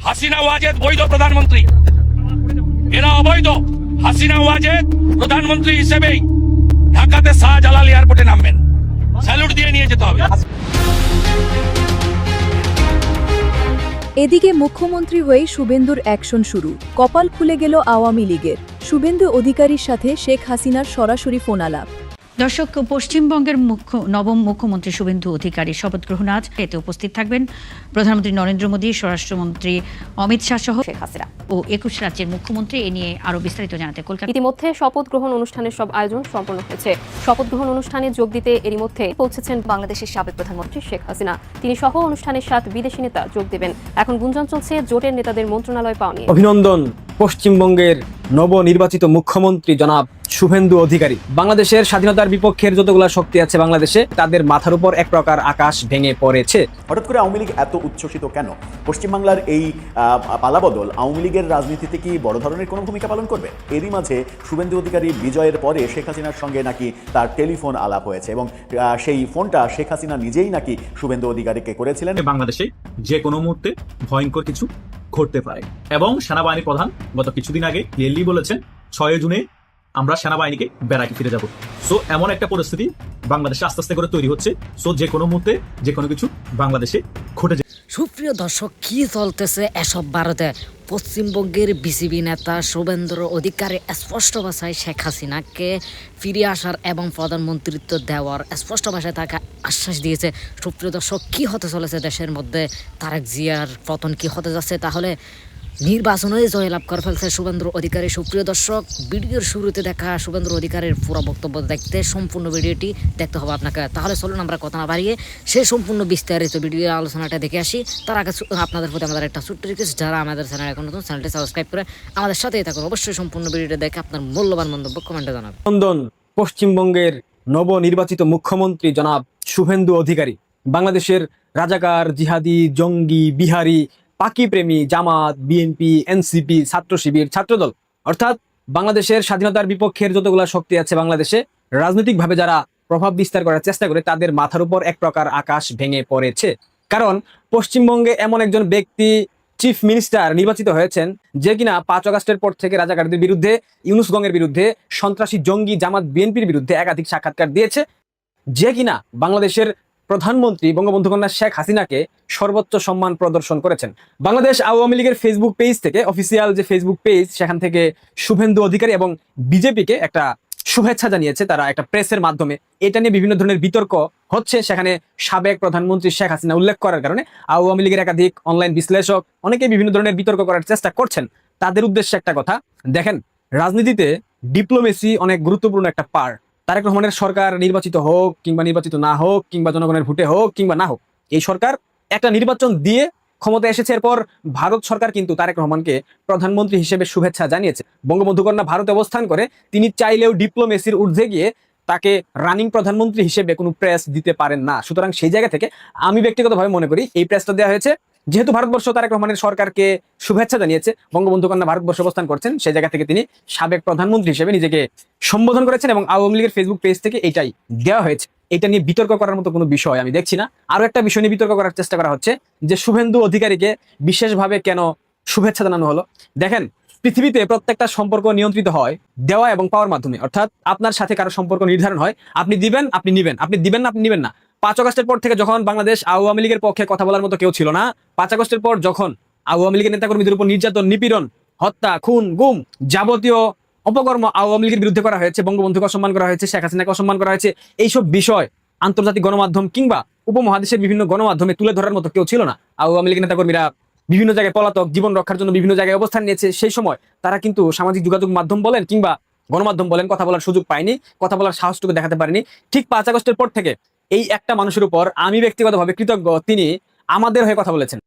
হাসিনা ওয়াজেদ বৈধ প্রধানমন্ত্রী, এরা অবৈধ। হাসিনা ওয়াজেদ প্রধানমন্ত্রী হিসেবেই ঢাকাতে শাহজালাল এয়ারপোর্টে নামবেন, স্যালুট দিয়ে নিয়ে যেতে হবে। এদিকে মুখ্যমন্ত্রী হয়ে শুভেন্দুর অ্যাকশন শুরু। কপাল খুলে গেল আওয়ামী লীগের। শুভেন্দু অধিকারীর সাথে শেখ হাসিনার সরাসরি ফোনালাপ। দর্শক, পশ্চিমবঙ্গের নবম মুখ্যমন্ত্রী শুভেন্দু অধিকারী শপথ গ্রহণ আজ। এতে উপস্থিত থাকবেন প্রধানমন্ত্রী নরেন্দ্র মোদী, স্বরাষ্ট্রমন্ত্রী অমিত শাহ সহ শেখ হাসিনা ও 21 রাজ্যের মুখ্যমন্ত্রী। এ নিয়ে আরো বিস্তারিত জানাতে কলকাতা। ইতিমধ্যে শপথ গ্রহণ অনুষ্ঠানের সব আয়োজন সম্পন্ন হয়েছে। শপথ গ্রহণ অনুষ্ঠানে যোগ দিতে এরই মধ্যে পৌঁছেছেন বাংলাদেশের সাবেক প্রধানমন্ত্রী শেখ হাসিনা। তিনি সহ অনুষ্ঠানের 7 বিদেশি নেতা যোগ দেবেন। এখন গুঞ্জন চলছে জোটের নেতাদের মন্ত্রণালয় পাওয়া নিয়ে। অভিনন্দন পশ্চিমবঙ্গের নবনির্বাচিত মুখ্যমন্ত্রী জনাব শুভেন্দু অধিকারী। বাংলাদেশের স্বাধীনতার বিপক্ষের যতগুলো শক্তি আছে বাংলাদেশে, তাদের মাথার উপর এক প্রকার আকাশ ভেঙে পড়েছে। হঠাৎ করে আওয়ামী লীগ এত উচ্ছ্বসিত কেন? পশ্চিমবাংলার এই পালাবদল আওয়ামী লীগের রাজনীতিতে কি বড় ধরনের কোনো ভূমিকা পালন করবে? এরই মাঝে শুভেন্দু অধিকারী বিজয়ের পরে শেখ হাসিনার সঙ্গে নাকি তার টেলিফোন আলাপ হয়েছে এবং সেই ফোনটা শেখ হাসিনা নিজেই নাকি শুভেন্দু অধিকারীকে করেছিলেন। বাংলাদেশে যে কোনো মুহূর্তে ভয়ঙ্কর কিছু ঘটতে পারে এবং সেনাবাহিনী প্রধান গত কিছুদিন আগে ক্লিয়ারলি বলেছেন 6 জুনে আমরা সেনাবাহিনীকে ব্যারাকে ফিরে যাব। সো এমন একটা পরিস্থিতি বাংলাদেশে আস্তে আস্তে করে তৈরি হচ্ছে। সো যে কোনো মুহূর্তে যে কোনো কিছু বাংলাদেশে ঘটে যায়। সুপ্রিয় দর্শক, কি চলতেছে এসব ভারতে? পশ্চিমবঙ্গের বিসিবি নেতা শুভেন্দু অধিকারী স্পষ্ট ভাষায় শেখ হাসিনাকে ফিরে আসার এবং প্রধানমন্ত্রিত্ব দেওয়ার স্পষ্ট ভাষায় তাকে আশ্বাস দিয়েছে। সুপ্রিয় দর্শক, কি হতে চলেছে দেশের মধ্যে? তারেক জিয়ার পতন কি হতে যাচ্ছে? তাহলে নির্বাচনে জয়লাভ করে ফেলছে শুভেন্দু অধিকারী। সুপ্রিয় দর্শক, ভিডিওর শুরুতে দেখা শুভেন্দু অধিকারীর পুরো বক্তব্য দেখতে সম্পূর্ণ ভিডিওটি দেখতে হবে আপনাকে। তাহলে চলুন আমরা কথা না বাড়িয়ে সেই সম্পূর্ণ বিস্তারিত ভিডিওর আলোচনাটা দেখে আসি। তার আগে আপনাদের প্রতি আমাদের একটা ছোট্ট রিকোয়েস্ট, যারা আমাদের চ্যানেল এখন নতুন, চ্যানেলটি সাবস্ক্রাইব করে আমাদের সাথেই থাকুন। অবশ্যই সম্পূর্ণ ভিডিওটা দেখে আপনার মূল্যবান মন্তব্য কমেন্টে জানাবেন। অভিনন্দন পশ্চিমবঙ্গের নবনির্বাচিত মুখ্যমন্ত্রী জনাব শুভেন্দু অধিকারী। বাংলাদেশের রাজাকার, জিহাদি, জঙ্গি, বিহারি, পাকি প্রেমী, জামাত, বিএনপি, এনসিপি, ছাত্র শিবির, ছাত্রদল, অর্থাৎ বাংলাদেশের স্বাধীনতার বিপক্ষের যতগুলো শক্তি আছে বাংলাদেশে, রাজনৈতিকভাবে যারা প্রভাব বিস্তার করার চেষ্টা করে, তাদের মাথার উপর এক প্রকার আকাশ ভেঙে পড়েছে। কারণ পশ্চিমবঙ্গে এমন একজন ব্যক্তি চিফ মিনিস্টার নির্বাচিত হয়েছেন যে কিনা 5 আগস্টের পর থেকে রাজাকারদের বিরুদ্ধে, ইউনুস গংয়ের বিরুদ্ধে, সন্ত্রাসী জঙ্গি জামাত বিএনপির বিরুদ্ধে একাধিক সাক্ষাৎকার দিয়েছে, যে কিনা বাংলাদেশের প্রধানমন্ত্রী বঙ্গবন্ধু কন্যা শেখ হাসিনাকে সর্বোচ্চ সম্মান প্রদর্শন করেছেন। বাংলাদেশ আওয়ামী লীগের ফেসবুক পেজ থেকে, অফিসিয়াল যে ফেসবুক পেজ, সেখান থেকে শুভেন্দু অধিকারী এবং বিজেপিকে একটা শুভেচ্ছা জানিয়েছে তারা একটা প্রেসের মাধ্যমে। এটা নিয়ে বিভিন্ন ধরনের বিতর্ক হচ্ছে। সেখানে সাবেক প্রধানমন্ত্রী শেখ হাসিনা উল্লেখ করার কারণে আওয়ামী লীগের একাধিক অনলাইন বিশ্লেষক অনেকে বিভিন্ন ধরনের বিতর্ক করার চেষ্টা করছেন। তাদের উদ্দেশ্যে একটা কথা, দেখেন, রাজনীতিতে ডিপ্লোমেসি অনেক গুরুত্বপূর্ণ একটা পার্ট। তারেক রহমানের সরকার নির্বাচিত হোক কিংবা নির্বাচিত না হোক, কিংবা জনগণের ভোটে হোক কিংবা না হোক, এই সরকার একটা নির্বাচন দিয়ে ক্ষমতা এসেছে। এরপর ভারত সরকার কিন্তু তারেক রহমানকে প্রধানমন্ত্রী হিসেবে শুভেচ্ছা জানিয়েছে। বঙ্গবন্ধু কন্যা ভারতে অবস্থান করে তিনি চাইলেও ডিপ্লোমেসির ঊর্ধ্বে গিয়ে তাকে রানিং প্রধানমন্ত্রী হিসেবে কোনো প্রেস দিতে পারেন না। সুতরাং সেই জায়গা থেকে আমি ব্যক্তিগতভাবে মনে করি এই প্রেসটা দেওয়া হয়েছে যেহেতু ভারতবর্ষ তারেক রহমানের সরকারকে শুভেচ্ছা জানিয়েছে, বঙ্গবন্ধু কন্যা ভারতবর্ষে অবস্থান করছেন, সেই জায়গা থেকে তিনি সাবেক প্রধানমন্ত্রী হিসেবে নিজেকে সম্বোধন করেছেন এবং আওয়ামী লীগের ফেসবুক পেজ থেকে এটাই দেওয়া হয়েছে। এটা নিয়ে বিতর্ক করার মতো কোনো বিষয় আমি দেখছি না। আরো একটা বিষয় নিয়ে বিতর্ক করার চেষ্টা করা হচ্ছে যে শুভেন্দু অধিকারীকে বিশেষভাবে কেন শুভেচ্ছা জানানো হলো। দেখেন, পৃথিবীতে প্রত্যেকটা সম্পর্ক নিয়ন্ত্রিত হয় দেওয়া এবং পাওয়ার মাধ্যমে। অর্থাৎ আপনার সাথে কারো সম্পর্ক নির্ধারণ হয়, আপনি দিবেন, আপনি নিবেন, আপনি দিবেন না, আপনি নিবেন না। 5 আগস্টের পর থেকে যখন বাংলাদেশ আওয়ামী লীগের পক্ষে কথা বলার মতো কেউ ছিল না, 5 আগস্টের পর যখন আওয়ামী লীগের নেতাকর্মীদের উপর নির্যাতন, নিপীড়ন, হত্যা, খুন, গুম, যাবতীয় অপকর্ম আওয়ামী লীগের বিরুদ্ধে করা হয়েছে, বঙ্গবন্ধুকে অসম্মান করা হয়েছে, শেখ হাসিনাকে অসম্মান করা হয়েছে, এইসব বিষয় আন্তর্জাতিক গণমাধ্যম কিংবা উপমহাদেশের বিভিন্ন গণমাধ্যমে তুলে ধরার মতো কেউ ছিল না। আওয়ামী লীগের নেতাকর্মীরা বিভিন্ন জায়গায় পলাতক, জীবন রক্ষার জন্য বিভিন্ন জায়গায় অবস্থান নিয়েছে। সেই সময় তারা কিন্তু সামাজিক যোগাযোগ মাধ্যম বলেন কিংবা গণমাধ্যম বলেন, কথা বলার সুযোগ পায়নি, কথা বলার সাহসটুকু দেখাতে পারেনি। ঠিক 5 আগস্টের পর থেকে এই একটা মানুষের উপর আমি ব্যক্তিগতভাবে কৃতজ্ঞ, তিনি আমাদের হয়ে কথা বলেছেন।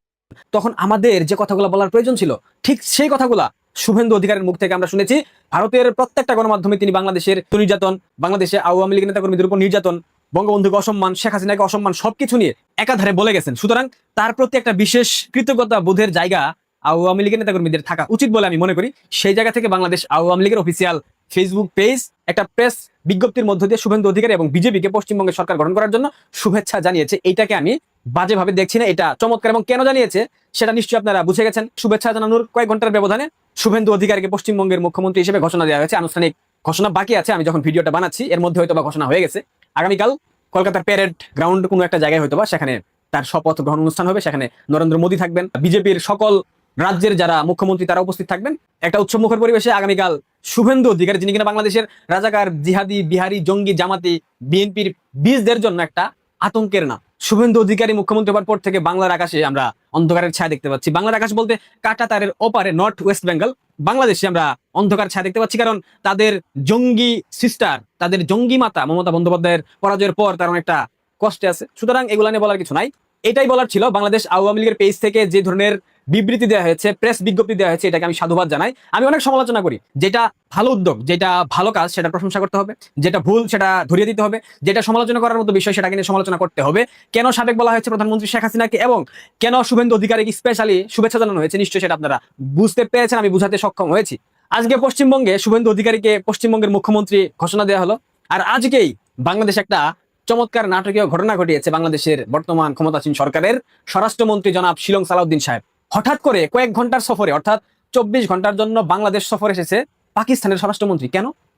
তখন আমাদের যে কথাগুলো বলার প্রয়োজন ছিল, ঠিক সেই কথাগুলা শুভেন্দু অধিকারীর মুখ থেকে আমরা শুনেছি। ভারতের প্রত্যেকটা গণমাধ্যমে তিনি বাংলাদেশের নির্যাতন, বাংলাদেশে আওয়ামী লীগের নেতাকর্মীদের উপর নির্যাতন, বঙ্গবন্ধুকে অসম্মান, শেখ হাসিনাকে অসম্মান, সবকিছু নিয়ে একাধারে বলে গেছেন। সুতরাং তার প্রতি একটা বিশেষ কৃতজ্ঞতা বোধের জায়গা আওয়ামী লীগের নেতাকর্মীদের থাকা উচিত বলে আমি মনে করি। সেই জায়গা থেকে বাংলাদেশ আওয়ামী লীগের অফিসিয়াল ফেসবুক পেজ একটা প্রেস বিজ্ঞপ্তির মধ্য দিয়ে শুভেন্দু অধিকারী এবং বিজেপিকে পশ্চিমবঙ্গের সরকার গঠন করার জন্য শুভেচ্ছা জানিয়েছে। এইটাকে আমি বাজেভাবে দেখছি না, এটা চমৎকার। এবং কেন জানিয়েছে সেটা নিশ্চয়ই আপনারা বুঝে গেছেন। শুভেচ্ছা জানানোর কয়েক ঘন্টার ব্যবধানে শুভেন্দু অধিকারীকে পশ্চিমবঙ্গের মুখ্যমন্ত্রী হিসেবে ঘোষণা দেওয়া হয়েছে। আনুষ্ঠানিক ঘোষণা বাকি আছে, আমি যখন ভিডিওটা বানাচ্ছি এর মধ্যে হয়তো বা ঘোষণা হয়ে গেছে। আগামীকাল কলকাতার প্যারেড গ্রাউন্ড কোনো একটা জায়গায় হয়তো বা সেখানে তার শপথ গ্রহণ অনুষ্ঠান হবে, সেখানে নরেন্দ্র মোদী থাকবেন, বিজেপির সকল রাজ্যের যারা মুখ্যমন্ত্রী তারা উপস্থিত থাকবেন। একটা উৎসবমুখর পরিবেশে আগামীকাল শুভেন্দু অধিকারী, যিনি কিনা বাংলাদেশের রাজাকার, জিহাদি, বিহারি, জঙ্গি, জামাতি, বিএনপির বীজদের জন্য একটা আতঙ্কের না, শুভেন্দু অধিকারী মুখ্যমন্ত্রী হওয়ার পর থেকে বাংলার আকাশে আমরা অন্ধকারের ছায়া দেখতে পাচ্ছি। বাংলার আকাশ বলতে কাটা তারের ওপারে নর্থ ওয়েস্ট বেঙ্গল বাংলাদেশে আমরা অন্ধকার ছায়া দেখতে পাচ্ছি। কারণ তাদের জঙ্গি সিস্টার, তাদের জঙ্গি মাতা মমতা বন্দ্যোপাধ্যায়ের পরাজয়ের পর তার অনেকটা কষ্টে আছে। সুতরাং এগুলা নিয়ে বলার কিছু নাই, এটাই বলার ছিল। বাংলাদেশ আওয়ামী লীগের পেজ থেকে যে ধরনের বিবৃতি দেওয়া হয়েছে, প্রেস বিজ্ঞপ্তি দেওয়া হয়েছে, এটাকে আমি সাধুবাদ জানাই। আমি অনেক সমালোচনা করি, যেটা ভালো উদ্যোগ, যেটা ভালো কাজ সেটা প্রশংসা করতে হবে, যেটা ভুল সেটা ধরিয়ে দিতে হবে, যেটা সমালোচনা করার মতো বিষয় সেটাকে নিয়ে সমালোচনা করতে হবে। কেন সাবেক বলা হয়েছে প্রধানমন্ত্রী শেখ হাসিনাকে এবং কেন শুভেন্দু অধিকারীকে স্পেশালি শুভেচ্ছা জানানো হয়েছে, নিশ্চয়ই সেটা আপনারা বুঝতে পেরেছেন, আমি বুঝাতে সক্ষম হয়েছি। আজকে পশ্চিমবঙ্গে শুভেন্দু অধিকারীকে পশ্চিমবঙ্গের মুখ্যমন্ত্রী ঘোষণা দেওয়া হলো। আর আজকেই বাংলাদেশ একটা চমৎকার নাটকীয় ঘটনা ঘটিয়েছে। বাংলাদেশের বর্তমান ক্ষমতাসীন সরকারের স্বরাষ্ট্রমন্ত্রী জনাব শিলং সালাউদ্দিন সাহেব হঠাৎ করে কয়েক ঘন্টার সফরে, অর্থাৎ 24 ঘন্টার জন্য বাংলাদেশ সফর এসেছে পাকিস্তানের স্বরাষ্ট্রমন্ত্রী।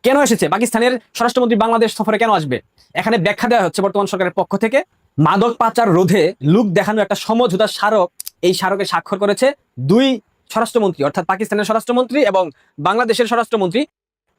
কেন এসেছে পাকিস্তানের স্বরাষ্ট্রমন্ত্রী বাংলাদেশ সফরে কেন আসবে? এখানে ব্যাখ্যা দেওয়া হচ্ছে বর্তমান সরকারের পক্ষ থেকে, মাদক পাচার রোধে লুক দেখানো একটা সমঝোতা স্মারক, এই স্মারকে স্বাক্ষর করেছে দুই স্বরাষ্ট্রমন্ত্রী, অর্থাৎ পাকিস্তানের স্বরাষ্ট্রমন্ত্রী এবং বাংলাদেশের স্বরাষ্ট্রমন্ত্রী।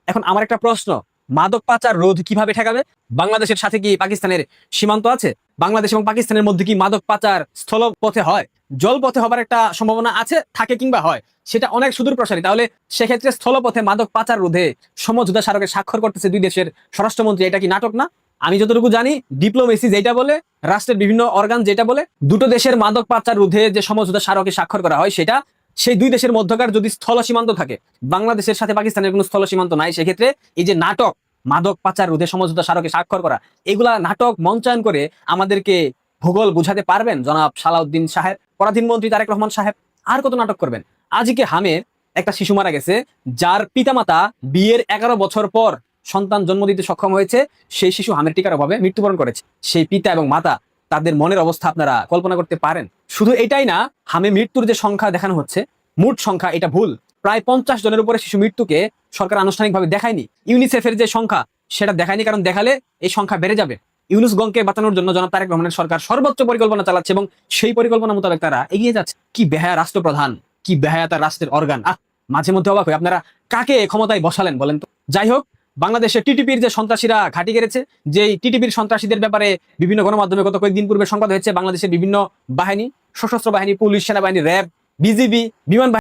এখন আমার একটা প্রশ্ন, মাদক পাচার রোধ কিভাবে ঠেকাবে? বাংলাদেশের সাথে কি পাকিস্তানের সীমান্ত আছে? বাংলাদেশ এবং পাকিস্তানের মধ্যে কি মাদক পাচার স্থলপথে হয়? জলপথে হবার একটা সম্ভাবনা আছে, থাকে কিংবা হয়, সেটা অনেক সুদূর প্রসারী। তাহলে সেক্ষেত্রে স্থলপথে মাদক পাচার রোধে সমঝোতা স্মারকে স্বাক্ষর করতেছে দুই দেশের স্বরাষ্ট্রমন্ত্রী, এটা কি নাটক না? আমি যতটুকু জানি ডিপ্লোমেসি যেটা বলে, রাষ্ট্রের বিভিন্ন অর্গান যেটা বলে, দুটো দেশের মাদক পাচার রোধে যে সমঝোতা স্মারকে স্বাক্ষর করা হয় সেটা সেই দুই দেশের মধ্যকার যদি স্থল সীমান্ত থাকে, বাংলাদেশের সাথে পাকিস্তানের কোনো স্থল সীমান্ত নাই, সেক্ষেত্রে এই যে নাটক মাদক পাচার রোধে সমঝোতা স্মারকে স্বাক্ষর করা, এগুলা নাটক মঞ্চায়ন করে আমাদেরকে ভূগোল বুঝাতে পারবেন জনাব সালাউদ্দিন সাহেব, পরাধীনমন্ত্রী তারেক রহমান সাহেব? আর কত নাটক করবেন? আজকে হামের একটা শিশু মারা গেছে, যার পিতামাতা বিয়ের 11 বছর পর সন্তান জন্ম দিতে সক্ষম হয়েছে। সেই শিশু হামের টিকার অভাবে মৃত্যুবরণ করেছে। সেই পিতা এবং মাতা, তাদের মনের অবস্থা আপনারা কল্পনা করতে পারেন। শুধু এটাই না, হামে মৃত্যুর যে সংখ্যা দেখানো হচ্ছে, মোট সংখ্যা এটা ভুল। প্রায় 50 জনের উপরে শিশু মৃত্যুকে সরকার আনুষ্ঠানিকভাবে দেখায়নি। ইউনিসেফের যে সংখ্যা সেটা দেখায়নি, কারণ দেখালে এই সংখ্যা বেড়ে যাবে। ইউনুস গংকে বাঁচানোর জন্য জনাব তারেক রহমানের সরকার সর্বোচ্চ পরিকল্পনা চালাচ্ছে এবং সেই পরিকল্পনা মোতাবেক তারা এগিয়ে যাচ্ছে। কি বেহায়া রাষ্ট্রপ্রধান, কি বেহায়া তার রাষ্ট্রের অর্গান! মাঝে মধ্যে অবাক হয়ে আপনারা কাকে ক্ষমতায় বসালেন বলেন তো? যাই হোক, বাংলাদেশে টিটিপির যে সন্ত্রাসীরা ঘাঁটি গেড়েছে, যে টিটিপির সন্ত্রাসীদের ব্যাপারে বিভিন্ন গণমাধ্যমে গত কয়েকদিন পূর্বে সংবাদ হয়েছে, বাংলাদেশের বিভিন্ন বাহিনী, সশস্ত্র বাহিনী, পুলিশ, সেনাবাহিনী, র্যাব, বিজিবি, বিমান